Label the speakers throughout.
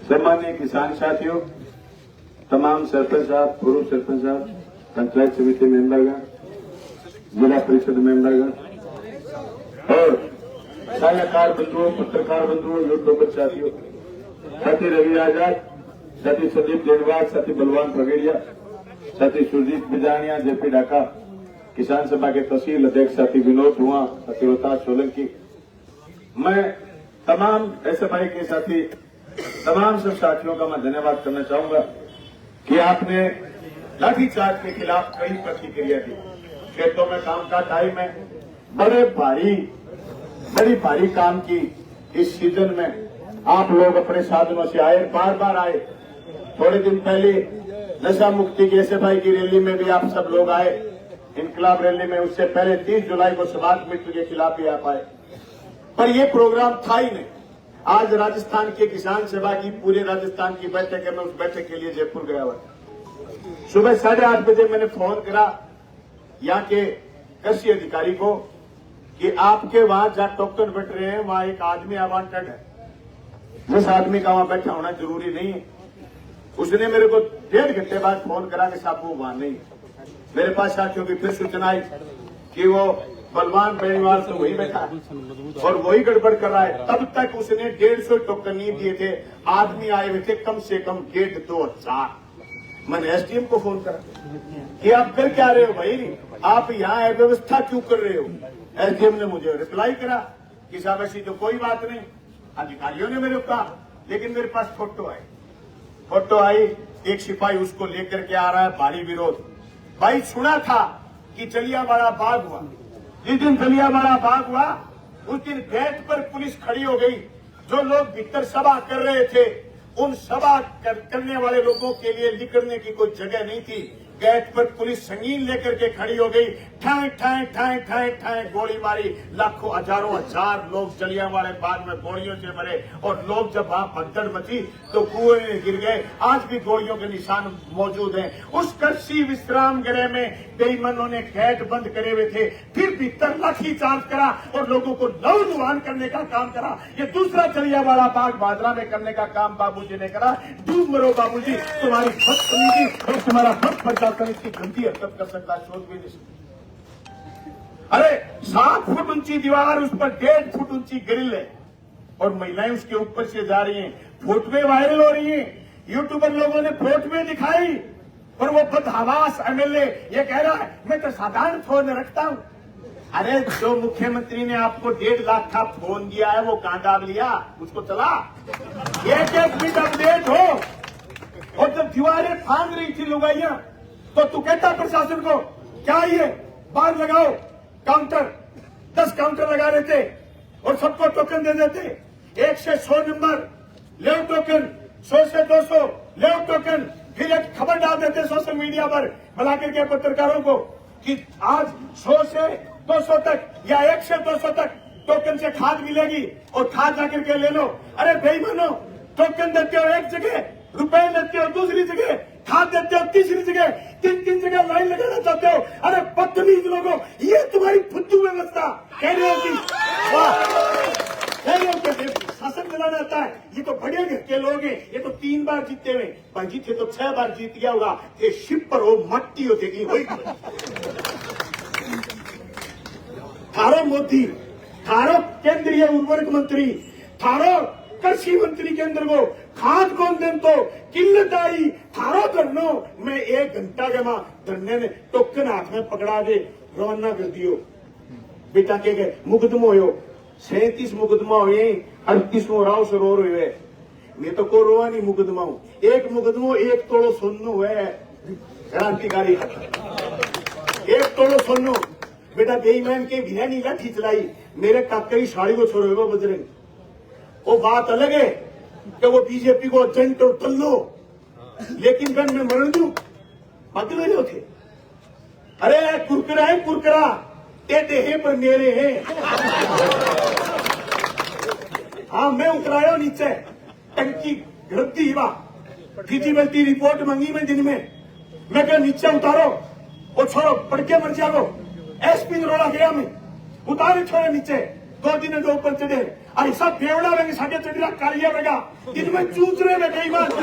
Speaker 1: सम्मानीय किसान साथियों, तमाम सरपंच साहब, पूर्व सरपंच साहब, पंचायत समिति मेंबरगण, जिला परिषद मेंबरगण और सलाहकार बंधुओं, पत्रकार बंधुओं, यूट्यूबर साथियों, साथी रवि आजाद, साथी संदीप जेनवाल, साथी बलवान पगड़िया, साथी सुरजीत बिजानिया, जेपी ढाका, किसान सभा के तहसील अध्यक्ष साथी विनोद धुआं, साथी रोहतास सोलंकी, मैं तमाम एसएफआई के साथी, तमाम सब साथियों का मैं धन्यवाद करना चाहूंगा कि आपने लाठीचार्ज के खिलाफ कड़ी प्रतिक्रिया दी। खेतों में काम का टाइम है, बड़ी भारी काम की इस सीजन में आप लोग अपने साधनों से आए, बार बार आए। थोड़े दिन पहले नशा मुक्ति की एसएफआई की रैली में भी आप सब लोग आए, इनकलाब रैली में। उससे पहले 30 जुलाई को समाज मित्र के खिलाफ भी आप आए, पर यह प्रोग्राम था ही नहीं। आज राजस्थान के किसान सभा की पूरे राजस्थान की बैठक है, मैं उस बैठक के लिए जयपुर गया हुआ। सुबह 8:30 बजे मैंने फोन करा यहाँ के कृषि अधिकारी को कि आपके वहां जहां टोकन बट रहे हैं वहां एक आदमी अवांटेड है, उस आदमी का वहां बैठा होना जरूरी नहीं है। उसने मेरे को 1.5 घंटे बाद फोन करा कि साहब वो वहां नहीं। मेरे पास साथियों की फिर सूचना आई कि वो बलवान बेनीवाल तो वही बैठा है और वही गड़बड़ कर रहा है। तब तक उसने 150 टोकन नहीं दिए थे, आदमी आए हुए थे कम से कम 1,500-2 हजार। मैंने एसडीएम को फोन करा कि आप कर क्या रहे हो भाई, आप यहाँ अव्यवस्था क्यों कर रहे हो। एसडीएम ने मुझे रिप्लाई करा कि साहब ऐसी तो कोई बात नहीं, अधिकारियों ने मेरे को कहा, लेकिन मेरे पास फोटो आई, एक सिपाही उसको लेकर के आ रहा है, भारी विरोध। भाई सुना था कि जलियांवाला बाग हुआ, जिस दिन जलियांवाला बाग हुआ उस दिन गेट पर पुलिस खड़ी हो गई। जो लोग भीतर सभा कर रहे थे उन सभा करने वाले लोगों के लिए निकलने की कोई जगह नहीं थी। गेट पर पुलिस संगीन लेकर के खड़ी हो गई, ठाए ठाए ठाए ठाए ठाए गोली मारी। लाखों हजारों हजार लोग जलियांवाले बाग में गोलियों से मरे और लोग जब वहां भगदड़ मची तो कुएं में गिर गए। आज भी गोलियों के निशान मौजूद हैं। उस कृषि विश्राम गृह में बेईमानों ने गेट बंद करे हुए थे, फिर भीतर लाठीचार्ज करा और लोगों को नौजवान करने का काम करा। ये दूसरा जलियांवाला बाग भादरा में करने का काम बाबूजी ने करा। डूब मरो बाबूजी, तुम्हारी बदतमीजी और तुम्हारा प्रशासन इतनी गंदी हरकत कर सकता, सोच भी नहीं सकता। अरे 7 फुट ऊंची दीवार, उस पर 1.5 फुट ऊंची ग्रिल है और महिलाएं उसके ऊपर से जा रही हैं। फोटोएं वायरल हो रही हैं, यूट्यूबर लोगों ने फोटोएं दिखाई और वो बदहवास एमएलए ये कह रहा है मैं तो साधारण फोन रखता हूं। अरे जो मुख्यमंत्री ने आपको 1.5 लाख का फोन दिया है वो कहां दाब लिया, उसको चला। एक मिनट अपडेट हो। और जब दीवारें फांग रही थी लुगाइयां तो तू कहता प्रशासन को क्या ये बाहर लगाओ काउंटर, 10 काउंटर लगा देते और सबको टोकन दे देते। 1 से 100 नंबर ले टोकन, 100 से 200 ले टोकन। फिर एक खबर डाल देते सोशल मीडिया पर बुला करके पत्रकारों को कि आज 100 से 200 तक या 1 से 200 तक टोकन से खाद मिलेगी और खाद जाकर के ले लो। अरे बेईमानो, टोकन देते हो एक जगह, रुपए लेते हो दूसरी जगह, खाद देते हो तीसरी जगह, 3 जगह लाइन लगाना चाहते हो। अरे बदतमीज लोगों, ये तुम्हारी फुद्दू व्यवस्था। कह रहे हो कि शासन चलाना आता है, ये तो बड़े घर के लोग हैं, ये तो 3 बार जीते हुए। पर जीते तो 6 बार जीत गया होगा। ये शिप पर हो मट्टी हो जाएगी वही। थारो मोदी, थारो केंद्रीय उर्वरक मंत्री, थारो कृषि मंत्री के अंदर वो खाद कौन दें तो किल्लत आई थारो धरनो। मैं 1 घंटा जमा धरने ने टोकन हाथ में पकड़ा दे रवाना कर दियो। बेटा के गए मुकदमो हो 37 मुकदमा हुए, 38वां राव सरोवर हुए। मैं तो को रोवा नहीं मुकदमा हूं। एक मुकदमो 1 तोड़ो सोनो हुए क्रांतिकारी, 1 तोड़ो सोनो। बेटा बेईमान के बिना नहीं लाठी चलाई। मेरे काका की साड़ी को छोड़ो बजरंग, वो बात अलग है कि वो बीजेपी को एजेंट और तल्लो, लेकिन मैं मरण दू पतले जो थे। अरे कुरकुरा है कुरकुरा, टेढ़े हैं पर मेरे हैं। हाँ मैं उतरायो नीचे, टंकी गिरती ही फिजिबिलिटी रिपोर्ट मांगी मैं दिन में। मैं क्या नीचे उतारो, वो छोड़ो पड़ के मर जाओ। एसपी ने रोड़ा गया मैं, उतारे छोड़े नीचे।
Speaker 2: 2 दिन के ऊपर चढ़े अरे सब बेवड़ा रंग साके चढ़ा कालिया बेगा इनमें चूचरे में गई बात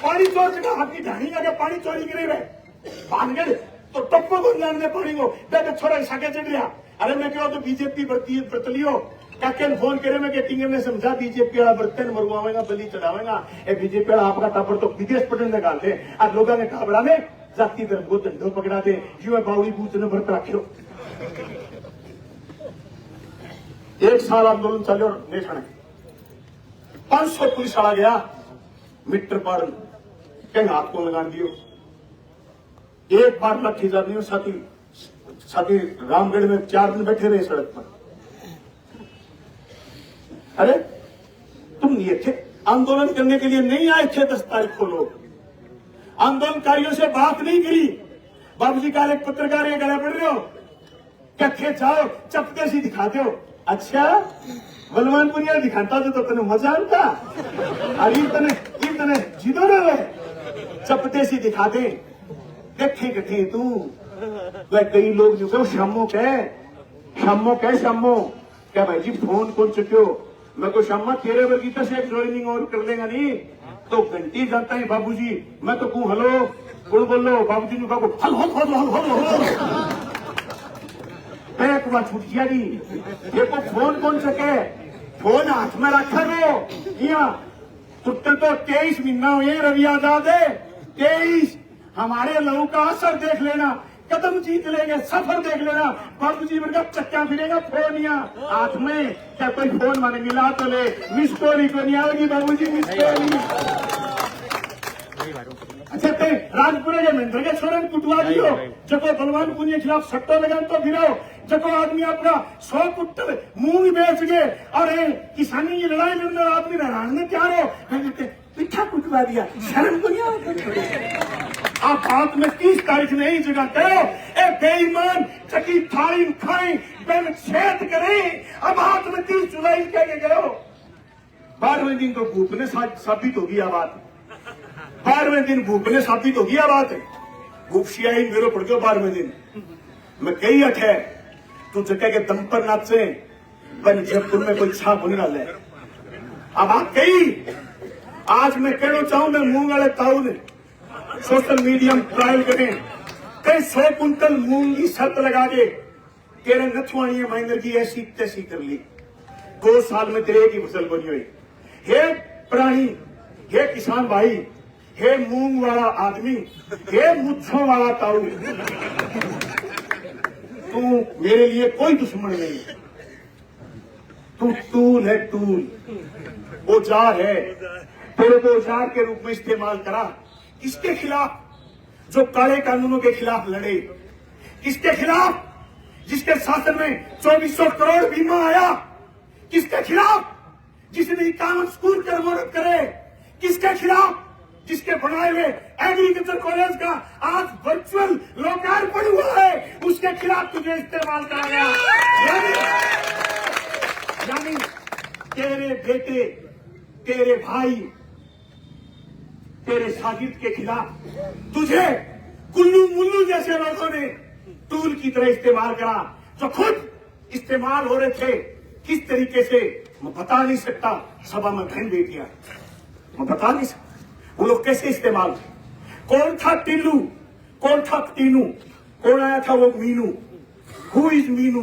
Speaker 2: पानी चोर जगह हाथी ढाणी लगे पानी चोरी करे वे भाग गए तो टप्पो को जानने पानी को बेटे छोरा साके चढ़ गया अरे मैं कहो तो बीजेपी बरती बरतलियो क्या फोन करे मैं टिंगर ने समझा बीजेपी वाला बर्तन मरवावेगा बलि चढ़ावेगा ए बीजेपी वाला आपका टापर तो विदेश पटन निकाल दे आज लोगों ने घबरा में जाति धर्म को धंधो पकड़ा दे यू बावड़ी बूथ ने व्रत रखो 1 साल आंदोलन चलो नहीं छाने 500 पुलिस वाला गया मीटर पर कहीं हाथ को लगा दियो एक बार लाठी जाती साथी साथी रामगढ़ में 4 दिन बैठे रहे सड़क पर अरे तुम ये थे आंदोलन करने के लिए नहीं आए थे 10 तारीख को लोग आंदोलनकारियों से बात नहीं करी बाबूजी का एक पत्रकार ये गला पड़ रहे हो क्या खे जाओ चपटे सी दिखाते हो अच्छा बलवानपुरिया दिखाता तो तने मजा आता अरे तने जीतो रहे चपटे सी दिखाते देखे कथे तू कई लोग जो कहो शामो क्या भाई जी फोन कौन चुके हो मैं को शामा तेरे वर्गी तो से ज्वाइनिंग और कर लेगा नहीं तो घंटी जाता है बाबूजी मैं तो कहूं हेलो कौन बोल लो बाबूजी ने कहो हल एक बार छूट गया जी ये को फोन कौन सके फोन हाथ में रखा रो यहाँ टुटल तो 23 महीना हुए रवि आजाद है 23 हमारे लहू का असर देख लेना कदम जीत लेंगे सफर देख लेना बाबू जीवन का चक्का फिरेगा फोन यहाँ हाथ में क्या कोई फोन माने मिला तो ले मिस कॉल को नहीं आएगी बाबू जी मिस कॉल अच्छा ते राजपुरे के महेंद्र के छोरे कुटवा दियो जब बलवान पुनिया के खिलाफ सट्टा लगान तो फिरो जब आदमी अपना 100 कुट्टल मूंग बेच गए और किसानी की लड़ाई लड़ने आदमी हैरान में क्या हो पिठा कुटवा दिया शर्म को नहीं आप बात में 30 तारीख में ही जगह करो ए बेईमान चकी थाली खाए बेन छेद करे अब हाथ में 30 जुलाई कह के गए 12वें दिन तो भूप ने साबित होगी यह बात 12वें दिन भूप ने साबित होगी यह बात भूप सियाही मेरो पड़ गयो 12वें दिन मैं कही अठे तू जगह के दम पर नाचे बन जयपुर में कोई छा बुन डाले अब आप कही आज मैं कहना चाहूं मैं मूंग वाले ताऊ ने सोशल मीडिया में ट्रायल करें कई 100 कुंटल मूंग की शर्त लगा के तेरे नथुआनी महेंद्र की ऐसी तैसी कर ली 2 साल में तेरे की फसल बनी हुई हे प्राणी हे किसान भाई हे मूंग वाला आदमी हे मुच्छों वाला ताऊ तू मेरे लिए कोई दुश्मन नहीं तू टूल है टूल औजार है तेरे को औजार के रूप में इस्तेमाल करा किसके खिलाफ जो काले कानूनों के खिलाफ लड़े किसके खिलाफ जिसके शासन में 2400 करोड़ बीमा आया किसके खिलाफ जिसने 51 स्कूल की मदद करे किसके खिलाफ जिसके बनाए हुए एग्रीकल्चर कॉलेज का आज वर्चुअल लोकार्पण हुआ है उसके खिलाफ तुझे इस्तेमाल करा गया यानी तेरे बेटे तेरे भाई तेरे शागिर्द के खिलाफ तुझे कुल्लू मुल्लू जैसे लोगों ने टूल की तरह इस्तेमाल करा जो खुद इस्तेमाल हो रहे थे किस तरीके से मैं बता नहीं सकता सभा में बहन बेटियां मैं बता नहीं सकता वो लोग कैसे इस्तेमाल कौन था टिल्लू कौन था टीनू कौन आया था वो Meenu who is Meenu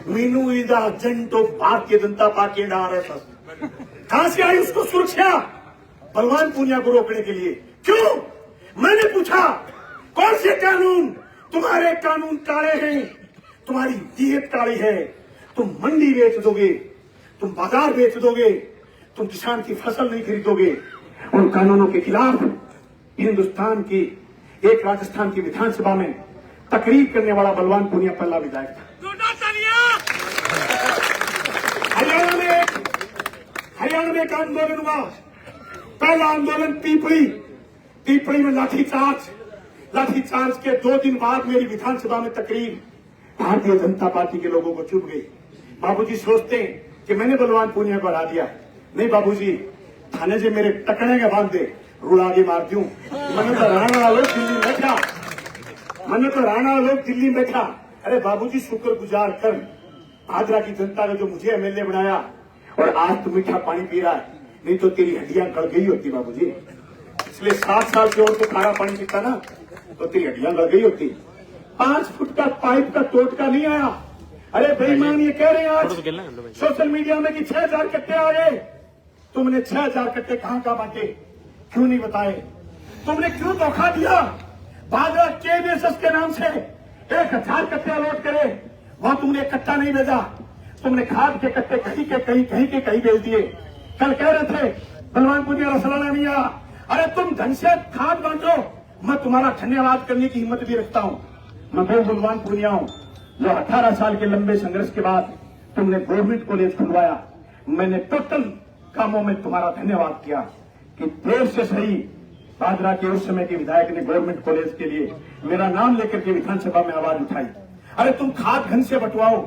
Speaker 2: Meenu is the agent of Bharatiya Janata party and RSS कहां से आई उसको सुरक्षा बलवान पुनिया को रोकने के लिए क्यों मैंने पूछा कौन से कानून तुम्हारे कानून काले हैं तुम्हारी नीयत काली है तुम मंडी बेच दोगे तुम बाजार बेच दोगे तुम किसान की फसल नहीं खरीदोगे उन कानूनों के खिलाफ हिंदुस्तान की एक राजस्थान की विधानसभा में तकरीर करने वाला बलवान पुनिया पहला विधायक था हरियाणा में एक आंदोलन हुआ पहला आंदोलन पीपली में लाठीचार्ज के 2 दिन बाद मेरी विधानसभा में तकरीर भारतीय जनता पार्टी के लोगों को चुभ गई बाबूजी सोचते हैं कि मैंने बलवान पुनिया को हरा दिया नहीं बाबूजी थाने से मेरे टकने के बांध दे रूल आगे मार दूं मैंने तो राणा लोग दिल्ली में बैठा अरे बाबूजी शुक्र गुजार कर भादरा की जनता ने जो मुझे एमएलए बनाया, और आज तू मीठा पानी पी रहा है, नहीं तो तेरी हड्डियां गल गई होती बाबूजी। इसलिए 7 साल की और तो खारा पानी पीता ना तो तेरी हड्डियां गल गई होती। 5 फुट का पाइप का टोटका नहीं आया। अरे बेईमान ये कह रहे हैं आज सोशल मीडिया में कि 6000 कट्टे आ गए। तुमने 6000 कट्टे कहां बांटे, क्यों नहीं बताए? तुमने क्यों धोखा दिया? भादरा केबीएसएस के नाम से 1000 कट्टे अलॉट करे, वहां तुमने एक कट्टा नहीं भेजा। तुमने खाद के कट्टे कहीं के कहीं भेज दिए। कल कह रहे थे बलवान पुनिया रसलाना नहीं आया। अरे तुम ढंग से खाद बांटो, मैं तुम्हारा धन्यवाद करने की हिम्मत भी रखता हूं। मैं वो बलवान पुनिया हूं जो 18 साल के लंबे संघर्ष के बाद तुमने गवर्नमेंट कॉलेज खुलवाया। मैंने टोटल कामों में तुम्हारा धन्यवाद किया कि देर से सही भादरा के उस समय के विधायक ने गवर्नमेंट कॉलेज के लिए मेरा नाम लेकर के विधानसभा में आवाज उठाई। अरे तुम खाद ढंग से बंटवाओ,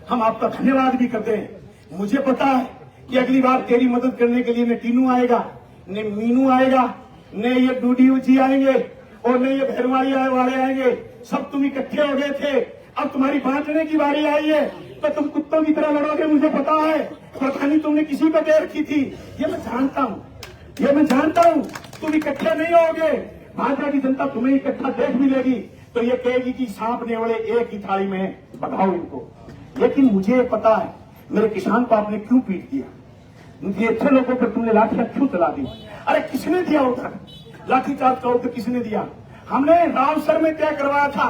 Speaker 2: हम आपका धन्यवाद भी करते हैं। मुझे पता है कि अगली बार तेरी मदद करने के लिए न टीनू आएगा, न मीनू आएगा, न ये डूडीयू जी आएंगे, और न ये भैरवाड़ी वाले आएंगे। सब तुम इकट्ठे हो गए थे, अब तुम्हारी बांटने की बारी आई है तो तुम कुत्तों की तरह लड़ोगे। मुझे पता है, पता नहीं तुमने किसी को दे रखी थी, ये मैं जानता हूँ। तुम इकट्ठे नहीं होगे, भाजपा की जनता तुम्हें इकट्ठा देख भी लेगी तो ये कहेगी कि सांप नेवले एक ही थाली में भगाओ इनको। लेकिन मुझे ये पता है मेरे किसान को आपने क्यों पीट दिया, मुझे अच्छे लोगों पर तुमने लाठियां क्यों चला दी। अरे किसने दिया उधर लाठीचार्ज का उधर किसने दिया? हमने रावसर में तय करवाया था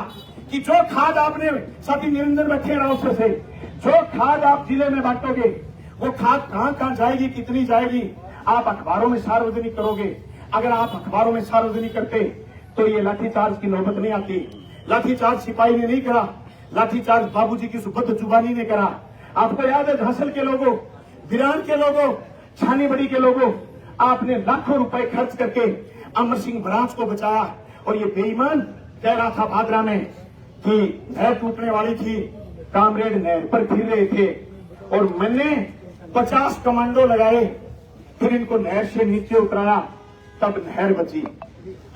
Speaker 2: कि जो खाद आपने सभी निरंजन बैठे रावसर से, जो खाद आप जिले में बांटोगे वो खाद कहां जाएगी, कितनी जाएगी, आप अखबारों में सार्वजनिक करोगे। अगर आप अखबारों में सार्वजनिक करते तो ये लाठीचार्ज की नौबत नहीं आती। लाठीचार्ज सिपाही ने नहीं करा, लाठीचार्ज बाबूजी की सुबद्ध जुबानी ने करा। आपको याद है झांसल के लोगों, बिरान के लोगों, छानी बड़ी के लोगों, आपने लाखों रुपए खर्च करके अमर सिंह बराज को बचाया। और ये बेईमान कह रहा था भादरा में कि नहर टूटने वाली थी, कामरेड नहर पर फिर रहे थे और मैंने 50 कमांडो लगाए, फिर इनको नहर से नीचे उतराया, तब नहर बची।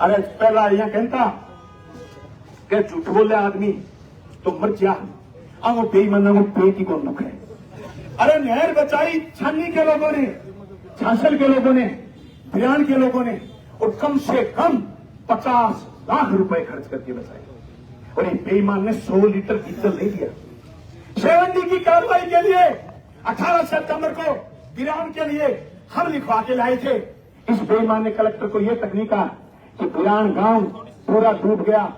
Speaker 2: अरे पहला यह कहता कि झूठ बोले आदमी तो मर जा, वो बेईमाना को पेट ही कौन दुख है। अरे नहर बचाई छानी के लोगों ने, झांसल के लोगों ने, बिरान के लोगों ने, और कम से कम 50 लाख रुपए खर्च करके बचाई। और एक बेईमान ने 100 लीटर डीजल नहीं दिया। शेवंडी की कार्रवाई के लिए 18 सितंबर को बिरान के लिए हम लिखवा के लाए थे। इस बेईमान ने कलेक्टर को यह तक नहीं कहा कि बिरान गांव पूरा डूब गया,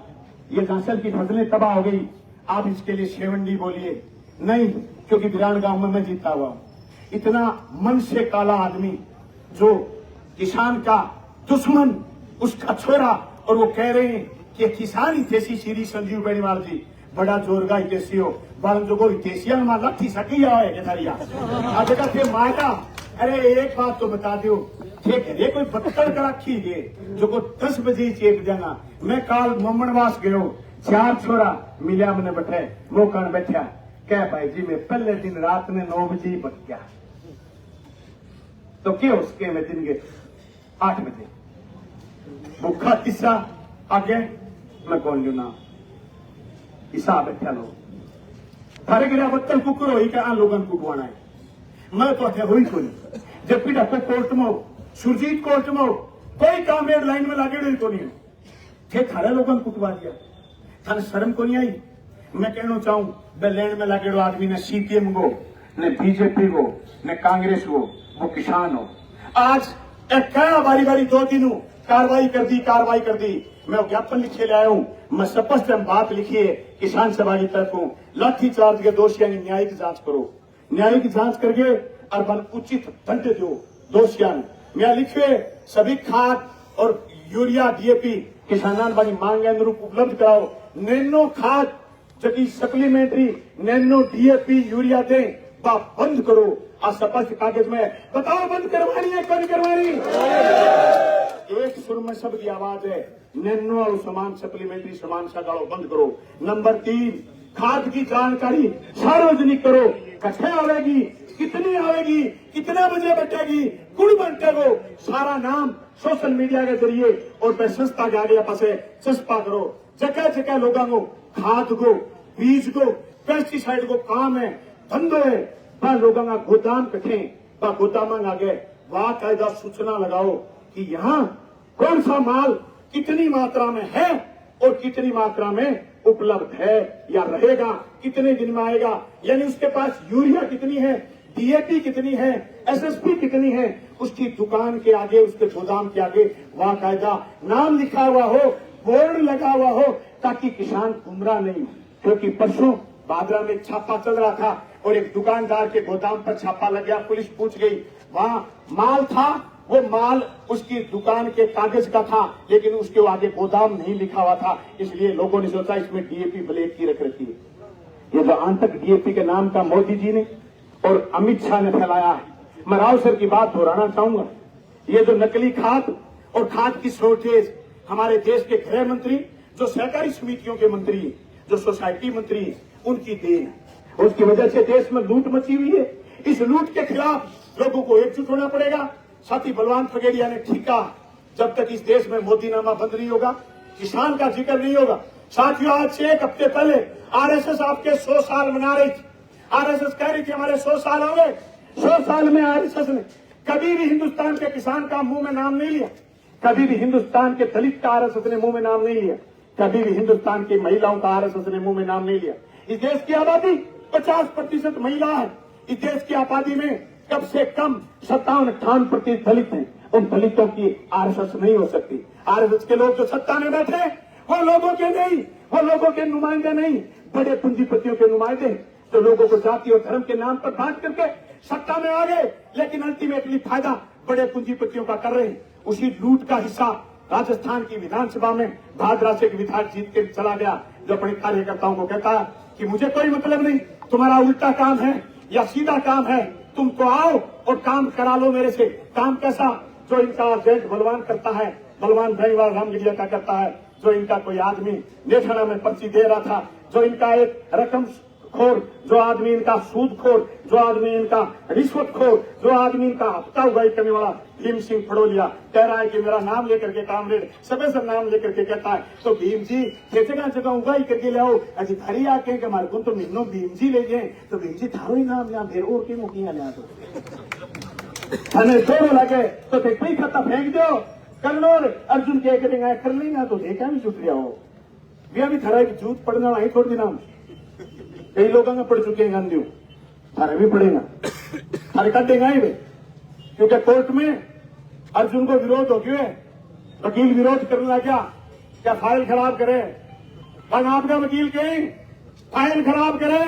Speaker 2: ये झांसल की फसलें तबाह हो गई, आप इसके लिए शेवंडी बोलिए। नहीं, क्योंकि बिरान गांव में मैं जीता हुआ हूं। इतना मन से काला आदमी जो किसान का दुश्मन, उसका छोरा, और वो कह रहे हैं कि किसान हितेशी श्री संजीव बेनीवाल जी बड़ा जोरगा हितेशी हो, बाल जो हितेशिया में लाठी सकी है केदारिया आज थे माया। अरे एक बात तो बता दो, ठीक है, ये कोई बत्तर का रखी है जो को 10 बजे चेक जाना। मैं काल मोमनवास गयो, 4 छोरा मिलिया मैंने बैठे, वो कौन बैठा, कह भाई जी मैं पहले दिन रात में 9 बजे बच गया, तो क्या उसके में दिन के 8 बजे भूखा किस्सा आगे मैं कौन लू ना हिसाब बैठा लो थारे गिरा बत्तल कुकुर हो क्या लोगन को गुआना है। मैं तो अठे हुई कोई जब पीड़ा को कोर्ट में हो, सुरजीत कोर्ट में हो, कोई कामरेड लाइन में लागे तो नहीं थे, थारे लोगन कुटवा दिया, थाने शर्म को नहीं आई। मैं कहना चाहूं बे लैंड में लागे आदमी ने सीपीएम को, न बीजेपी को, न कांग्रेस को, वो किसान हो। आज एक क्या बारी बारी 2 दिन कार्रवाई कर दी। मैं ज्ञापन लिखे ले आया हूं, मैं स्पष्ट बात लिखी है किसान सभा की तरफ हूं। लाठीचार्ज के दोषियों की न्यायिक जांच करो, न्यायिक जांच करके और उचित दंड दो दोषियों। मैं लिखे सभी खाद और यूरिया डीएपी किसानान बाकी मांग के अनुरूप उपलब्ध कराओ। नैनो खाद जबकि सप्लीमेंट्री नैनो डीएपी यूरिया दे बंद करो। आज स्पष्ट कागज में बताओ बंद करवानी है कौन करवानी। एक सुर में सबकी आवाज है, नैनो और समान सप्लीमेंट्री समान सगाड़ो बंद करो। नंबर 3 खाद की जानकारी सार्वजनिक करो, कठे आवेगी, कितनी आवेगी, कितने बजे बटेगी, कुल बंटेगो, सारा नाम सोशल मीडिया के जरिए और मैं संस्था के आगे पासे चस्पा करो। जगह जगह लोगों को खाद को, बीज को, पेस्टिसाइड को काम है धंधो है वह लोगों का गोदाम कठे वह गोदाम आगे वह कायदा सूचना लगाओ कि यहाँ कौन सा माल कितनी मात्रा में है और कितनी मात्रा में उपलब्ध है या रहेगा, कितने दिन में आएगा, यानी उसके पास यूरिया कितनी है, डीएपी कितनी है, एसएसपी कितनी है, उसकी दुकान के आगे, उसके गोदाम के आगे वह कायदा नाम लिखा हुआ हो, बोर्ड लगा हुआ हो, ताकि किसान गुमराह नहीं हो। क्योंकि परसों बादरा में छापा चल रहा था और एक दुकानदार के गोदाम पर छापा लग गया, पुलिस पूछ गई, वहां माल था, वो माल उसकी दुकान के कागज का था, लेकिन उसके आगे गोदाम नहीं लिखा हुआ था, इसलिए लोगों ने सोचा इसमें डीएपी ब्लैक की रख रखी है। ये जो आंतक डीएपी के नाम का मोदी जी ने और अमित शाह ने फैलाया है, मैं राव सर की बात दोहराना चाहूंगा। ये जो नकली खाद और खाद की शॉर्टेज हमारे देश के गृह मंत्री, जो सहकारी समितियों के मंत्री, जो सोसाइटी मंत्री, उनकी देन है। उसकी वजह से देश में लूट मची हुई है। इस लूट के खिलाफ लोगों को एकजुट होना पड़ेगा। साथी बलवान फगेड़िया ने ठीका, जब तक इस देश में मोदीनामा बंद नहीं होगा, किसान का जिक्र नहीं होगा। साथियों, आज से एक हफ्ते पहले आरएसएस आपके 100 साल मना रही थी। आरएसएस कह रही थी हमारे 100 साल हो गए। 100 साल में आरएसएस ने कभी भी हिंदुस्तान के किसान का मुंह में नाम नहीं लिया, कभी भी हिंदुस्तान के दलित का आरएसएस ने मुंह में नाम नहीं लिया, कभी भी हिंदुस्तान की महिलाओं का आरएसएस ने मुंह में नाम नहीं लिया। इस देश की आबादी 50% महिला है। इस देश की आबादी में कम से कम 57-58% दलित हैं। उन दलितों की आरएसएस नहीं हो सकती। आरएसएस के लोग जो सत्ता में बैठे वो लोगों के नहीं, वो लोगों के नुमाइंदे नहीं, बड़े पूंजीपतियों के नुमाइंदे, जो लोगों को जाति और धर्म के नाम पर बांट करके सत्ता में आ गए, लेकिन अल्टीमेटली फायदा बड़े पूंजीपतियों का कर रहे हैं। उसी लूट का हिस्सा राजस्थान की विधानसभा में भादरा से एक विधायक जीत के चला गया, जो अपने कार्यकर्ताओं को कहता है कि मुझे कोई मतलब नहीं, तुम्हारा उल्टा काम है या सीधा काम है, तुम तो आओ और काम करा लो मेरे से। काम कैसा? जो इनका एजेंट बलवान करता है, बलवान भैंवाल रामगिरिया का करता है, जो इनका कोई आदमी नेठाना में पर्ची दे रहा था, जो इनका एक रकम खोर, जो आदमी इनका सूद खोर, जो आदमी इनका रिश्वत खोर, जो आदमी इनका हफ्ता उगाई करने वाला भीम सिंह फड़ोलिया कह रहा है कि मेरा नाम लेकर के कामरेड सबे सब नाम लेकर के कहता है, तो भीम जी जगह जगह उगाई करके ले आओ, अजी थारी आके कि हमारे को तो महीनों भीम जी ले गए, तो भीम जी थारो ही नाम लिया, फिर और की मुखिया लिया तो थाने दोनों लगे तो थे कोई खाता फेंक दो कर लो, अर्जुन के करेंगे कर लेंगे तो देखा भी जुट लिया हो। वे अभी थारा की जूत पड़ना वहीं थोड़ी नाम कई लोगों ने पढ़ चुके हैं गांधी, थारे भी पढ़ेगा, थारे काटेगा ही वे, क्योंकि कोर्ट में अर्जुन को विरोध हो गया, वकील विरोध करने लगा, क्या फाइल खराब करे, आपका वकील कहीं फाइल खराब करे,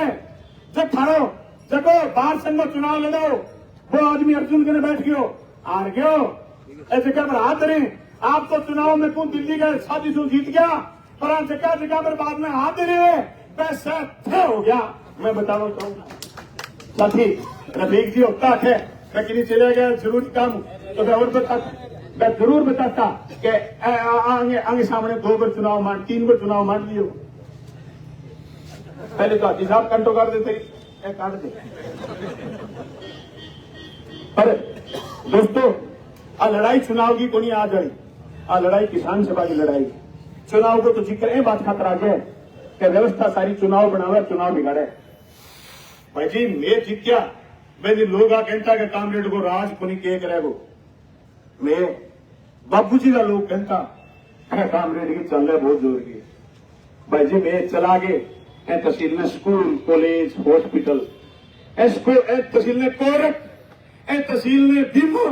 Speaker 2: जब थारो जगो बार संघ चुनाव लड़ो, वो आदमी अर्जुन के बैठ गयो, हार गयो, ऐसे जगह पर हाथ रहे, आप तो चुनाव में कौन दिल्ली गए शादी से जीत गया, पर जगह जगह पर बाद में हाथ दे रहे पैसा थे हो गया। मैं बताना चाहूंगा साथी, रफीक जी होता है मैं किन्हीं चले गया जरूरी काम, तो मैं और बताता, मैं जरूर बताता कि आगे सामने 2 बार चुनाव मान 3 बार चुनाव मान लियो, पहले तो हाथी साहब कंटो कर देते काट दे। पर दोस्तों, आ लड़ाई चुनाव की को नहीं आ जाए, आ लड़ाई किसान सभा की लड़ाई। चुनाव को तो जिक्र बात खातर आ गया कि व्यवस्था सारी चुनाव बनावे, चुनाव बिगाड़े। भाई जी मैं जीत गया, मैंने लोग आ कहता के कामरेड को राज को नहीं के करेगो, मैं बाबूजी का लोग कहता कामरेड की चल रहा बहुत जोर की। भाई जी मैं चला गए तहसील ने स्कूल कॉलेज हॉस्पिटल, तहसील ने कोरट, तहसील ने दिमो,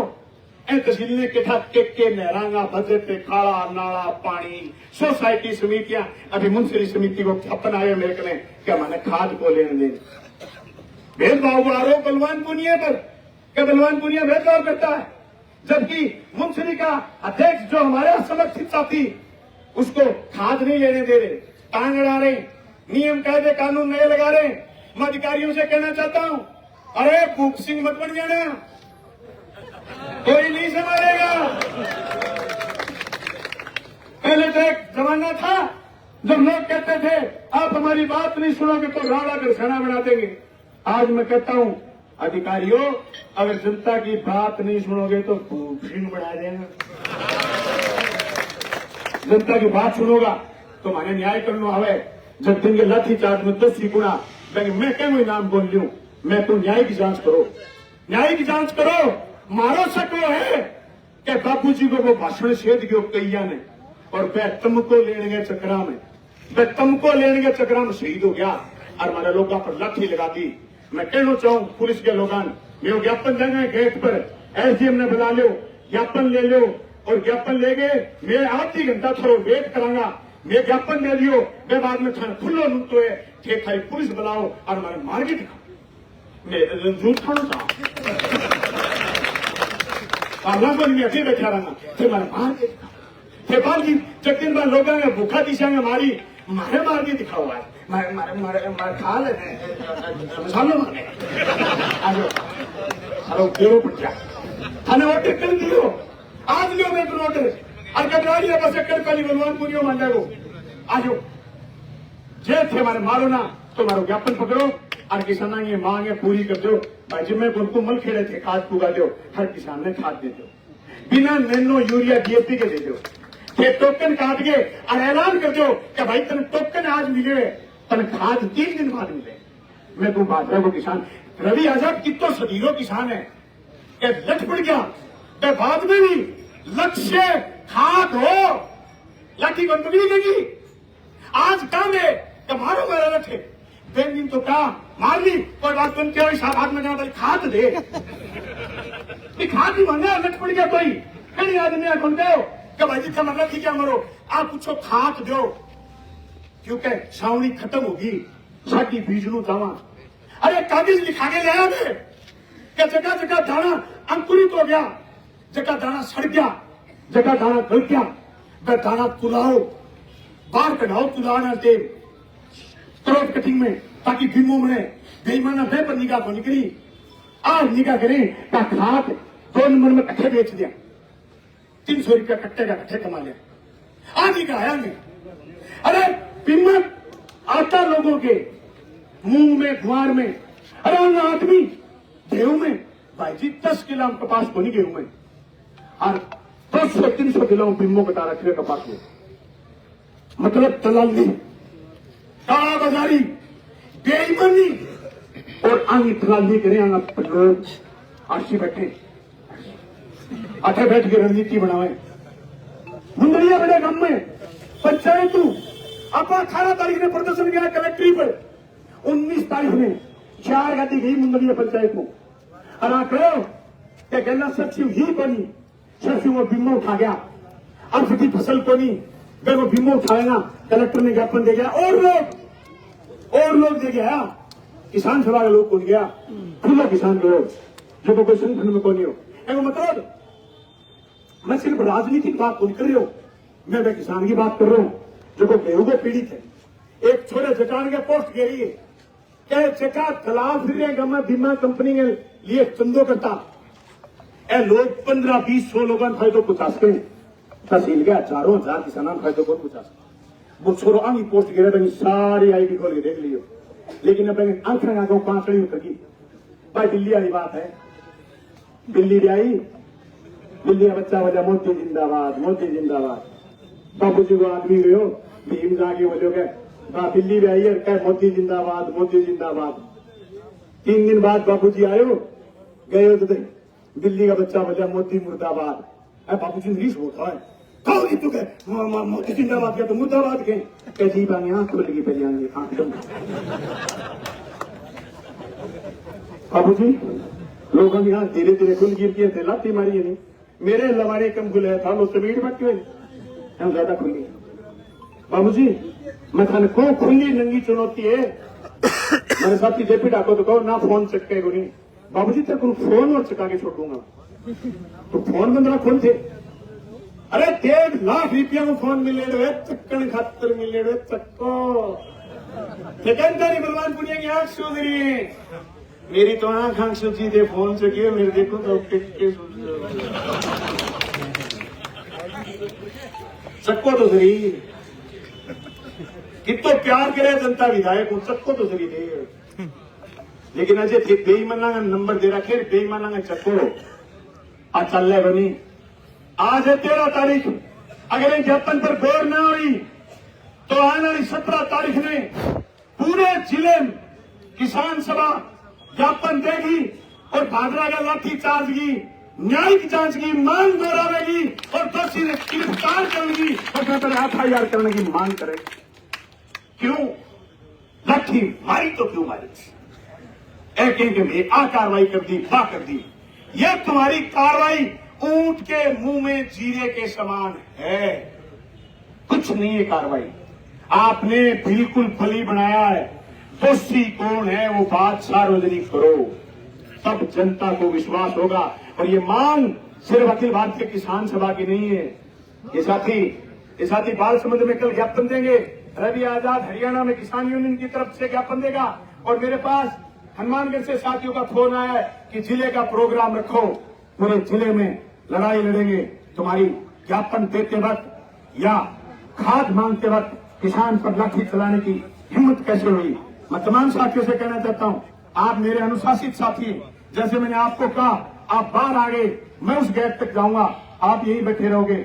Speaker 2: तहसील ने किठा के नहरांगा बजट खाड़ा नाला पानी सोसाइटी समितियां, अभी मुंसरी समिति को छप्पन आए मेरे को क्या मैंने खाद को लेने देने, भेदभाव आरोप बलवान पुनिया पर, क्या बलवान पुनिया भेदभाव करता है, जबकि मुंसरी का अध्यक्ष जो हमारे असमर्थित साथी उसको खाद नहीं लेने दे रहे, टांग अड़ा रहे, नियम कायदे कानून नए लगा रहे। मैं अधिकारियों से कहना चाहता हूं, अरे भूख सिंह मत बन जाना, कोई नहीं संभालेगा। पहले तो एक जमाना था जब लोग कहते थे आप हमारी बात नहीं सुनोगे तो राड़ा कर सेना बना देंगे। आज मैं कहता हूं अधिकारियों, अगर जनता की बात नहीं सुनोगे तो भूख सिंह बना देंगे। जनता की बात सुनोगा तो माने न्याय करना हवे, जब दिन के लाठी चार्ज में 10 गुना मैं क्या नाम बोल लूं, मैं तो न्यायिक जांच करो, न्यायिक जांच करो। मारो सको है कि बापूजी को वो भाषण सेध गयो कईया ने और वह तुमको लेने गए चक्रा में, वह तुमको लेने गए चक्रा में शहीद हो गया और हमारे लोगों पर लाठी लगा दी। मैं कहना चाहूं पुलिस के लोगों ने ज्ञापन देंगे गेट पर, एसडीएम ने बुला लो, ज्ञापन ले लो और ज्ञापन ले गए। मैं आधी घंटा थोड़ा वेट करांगा, मैं ज्ञापन दे दियो, मैं बाद में थाना खुलो नु तो है थे थाई पुलिस बुलाओ और हमारे मार के दिखाओ। मैं झूठ खाना चाहूं अल्लाह को नहीं अभी बैठा रहा थे मारे मार के दिखाओ थे बाकी जब दिन बाद लोगों ने भूखा दिशा में मारी मारे मार के दिखाओ है मारे मारे मारे मारे खा ले मसालो मारने अरे बेरो पड़ गया थाने ऑर्डर कर दियो आज लियो मैं ऑर्डर और कटरा लिया बस कर पहली बलवान पुरियो मान जाओ आजो जे थे हमारे मारो ना तो मारो ज्ञापन पकड़ो और किसाना ये मांग है पूरी कर दो भाई जिम्मे को उनको मल खेड़े थे खाद पुगा दो हर किसान ने खाद दे दो बिना नैनो यूरिया डीएपी के दे दो ये टोकन काट के और ऐलान कर दो कि भाई तेन टोकन आज मिले तन खाद 3 दिन बाद मिले। मैं तुम बात रहा वो किसान रवि आजाद कितो सदीरों किसान है कि लट पड़ गया के बाद में भी लक्ष्य खाद हो लाठी बंदगी देगी आज काम है कि मारो मेरा लठ है 3 दिन तो क्या मार ली और बात बन के हाथ में जाना खाद दे खाद भी मांगा लट पड़ गया कोई कई आदमी कौन दो कि भाई जितना मतलब ठीक है मरो आप पूछो खाद दो क्योंकि सावनी खत्म होगी साड़ी बीज नू जावा अरे कागज लिखा के ले आया कि जगह जगह दाना अंकुरित हो गया जगह दाना सड़ गया जगह दाना गल गया वह दाना तुलाओ बाहर कढ़ाओ तुलाना दे क्रोप कटिंग में ताकि बीमो में बेईमाना बे पर निगाह को निकली आज निगाह करें का खाद 2 नंबर में कट्ठे बेच दिया 300 रुपया कट्टे का कट्ठे कमा लिया आज निगाह आया नहीं अरे कीमत आता लोगों के मुंह में गुआर में अरे उन आदमी गेहूं में भाई जी 10 किलो कपास को नहीं गेहूं में और 200-300 किलो बिम्बो कटा रखे कपास में मतलब दलाली काला बाजारी बेईमानी और आगे दलाली करें आगे लोग आशी बैठे आठे बैठ के रणनीति बनावे मुंदरिया बड़े गम में पंचायत अब 18 तारीख ने प्रदर्शन किया कलेक्ट्री पर 19 तारीख ने 4 गाड़ी गई मुंदरिया पंचायत को और कहो क्या गन्ना सचिव ही बनी सचिव वो बिम्बो उठा गया अब सभी फसल को नहीं अगर वो बिम्बो उठाएगा कलेक्टर ने ज्ञापन दे गया और लोग दे गया किसान सभा के लोग कौन गया खुला किसान के लोग जो कोई संगठन में कौन नहीं हो मतलब मैं सिर्फ राजनीतिक बात नहीं कर रही हूँ मैं किसान की बात कर रहा हूँ जो को गेहूं को पीड़ित है एक छोटे चटान के पोस्ट गिरी है क्या चका तालाब फिर गमा बीमा कंपनी के लिए चंदो करता ए लोग 15-20-100 लोगों फायदो पचास के तहसील के हजारों हजार किसानों फायदो कौन 50 वो छोरो आंगी पोस्ट गिरे बनी सारी आईडी खोल के देख लियो लेकिन अब आंखें आगे पांचड़ी उतर गई भाई दिल्ली वाली बात है दिल्ली भी आई दिल्ली का बच्चा वजह मोदी जिंदाबाद बाबू जी को आदमी गयो भीम जाके बोलो के दिल्ली में आई है कह मोदी जिंदाबाद 3 दिन बाद बाबू जी आयो गए तो दिल्ली का बच्चा बोला मोदी मुर्दाबाद बाबू जी नहीं होता है कहो तू कह मोदी जिंदाबाद क्या तो मुर्दाबाद के जी बांगे आंख खुल गई पहले आंगे बाबू जी लोगों की आंख धीरे धीरे खुल गिरती है लाती मारी नहीं मेरे लवारे कम खुले था लोग तमीर बट गए हम ज्यादा खुली बाबू जी मैं थाने को खुली नंगी चुनौती है मेरे साथी जेपी डाको तो कहो ना फोन चटके को नहीं बाबू जी तेरे को फोन और चका के छोड़ दूंगा तो फोन बंदरा कौन थे अरे 1.5 लाख रुपया को फोन मिले रहे चक्कन खातर मिले रहे चक्को सेकंडरी बलवान पुनिया की आंख सो रही मेरी तो आंख सोची थे फोन चुकी मेरे देखो तो टिक चक्को तो सही कितो प्यार करे जनता विधायक हूं चक्को तो सही दे लेकिन अजय थे बेईमाना का नंबर दे रखे बेईमाना का चक्को आज चल रहे बनी आज है 13 तारीख अगर इन ज्ञापन पर गौर न हुई तो आने वाली 17 तारीख में पूरे जिले में किसान सभा ज्ञापन देगी और भादरा का लाठी चार्ज की न्यायिक जांच की मांग दोहरावेगी और दोषी ने गिरफ्तार करेगी और फिर FIR करने की मांग करेगी। क्यों लाठी मारी तो क्यों मारी? एक एक में आ कार्रवाई कर दी, वाह कर दी। यह तुम्हारी कार्रवाई ऊंट के मुंह में जीरे के समान है, कुछ नहीं है कार्रवाई। आपने बिल्कुल बली बनाया है। दोषी कौन है वो बात सार्वजनिक करो, तब जनता को विश्वास होगा। और ये मांग सिर्फ अखिल भारतीय किसान सभा की नहीं है। ये साथी बालसमुद्र में कल ज्ञापन देंगे, रवि आजाद हरियाणा में किसान यूनियन की तरफ से ज्ञापन देगा। और मेरे पास हनुमानगढ़ से साथियों का फोन आया है कि जिले का प्रोग्राम रखो, पूरे जिले में लड़ाई लड़ेंगे। तुम्हारी ज्ञापन देते वक्त या खाद मांगते वक्त किसान पर लाठी चलाने की हिम्मत कैसे हुई? मैं तमाम साथियों से कहना चाहता हूं, आप मेरे अनुशासित साथी हैं। जैसे मैंने आपको कहा, आप बाहर आ गए, मैं उस गेट तक जाऊंगा, आप यहीं बैठे रहोगे।